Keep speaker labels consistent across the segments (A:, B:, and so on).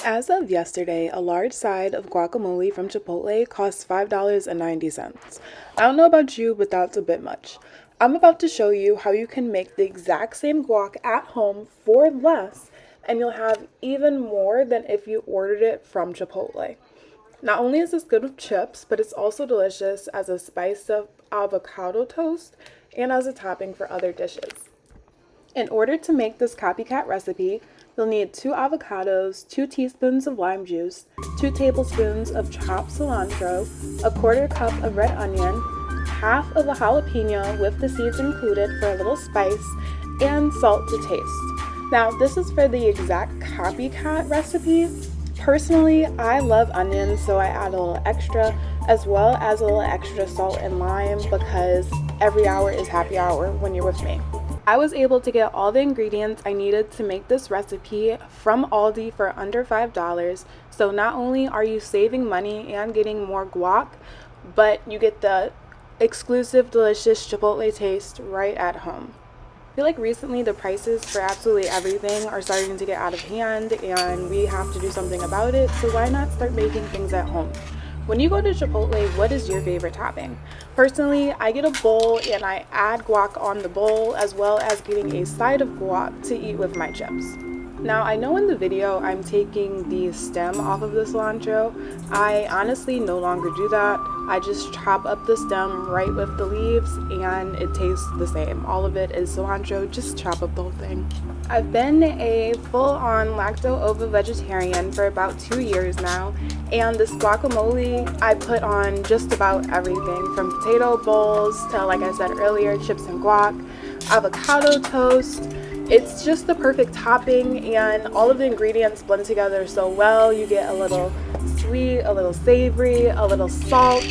A: As of yesterday, a large side of guacamole from Chipotle costs $5.90. I don't know about you, but that's a bit much. I'm about to show you how you can make the exact same guac at home for less, and you'll have even more than if you ordered it from Chipotle. Not only is this good with chips, but it's also delicious as a spice of avocado toast and as a topping for other dishes. In order to make this copycat recipe, you'll need 2 avocados, 2 teaspoons of lime juice, 2 tablespoons of chopped cilantro, a 1/4 cup of red onion, half of a jalapeno with the seeds included for a little spice, and salt to taste. Now, this is for the exact copycat recipe. Personally, I love onions, so I add a little extra, as well as a little extra salt and lime because every hour is happy hour when you're with me. I was able to get all the ingredients I needed to make this recipe from Aldi for under $5. So not only are you saving money and getting more guac, but you get the exclusive delicious Chipotle taste right at home. I feel like recently the prices for absolutely everything are starting to get out of hand and we have to do something about it, so why not start making things at home? When you go to Chipotle, what is your favorite topping? Personally, I get a bowl and I add guac on the bowl as well as getting a side of guac to eat with my chips. Now, I know in the video I'm taking the stem off of the cilantro. I honestly no longer do that. I just chop up the stem right with the leaves and it tastes the same. All of it is cilantro, just chop up the whole thing. I've been a full-on lacto-ovo vegetarian for about 2 years now, and this guacamole I put on just about everything from potato bowls to, like I said earlier, chips and guac, avocado toast. It's just the perfect topping and all of the ingredients blend together so well. You get a little sweet, a little savory, a little salt.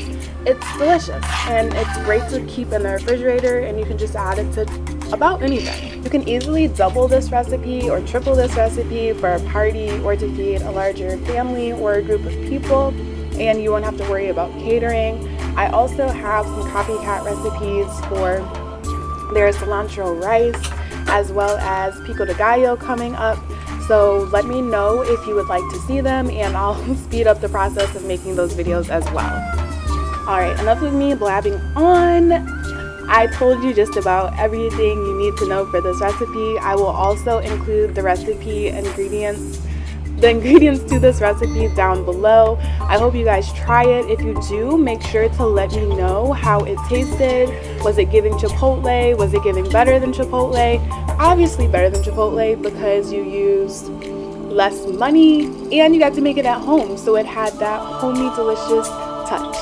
A: It's delicious and it's great to keep in the refrigerator, and you can just add it to about anything. You can easily double this recipe or triple this recipe for a party or to feed a larger family or a group of people, and you won't have to worry about catering. I also have some copycat recipes for their cilantro rice as well as pico de gallo coming up. So let me know if you would like to see them and I'll speed up the process of making those videos as well. Alright, enough of me blabbing on. I told you just about everything you need to know for this recipe. I will also include the ingredients to this recipe down below. I hope you guys try it. If you do, make sure to let me know how it tasted. Was it giving Chipotle? Was it giving better than Chipotle? Obviously better than Chipotle because you used less money and you got to make it at home, so it had that homey delicious touch.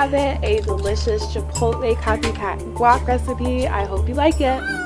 A: have it, a delicious Chipotle copycat guac recipe. I hope you like it.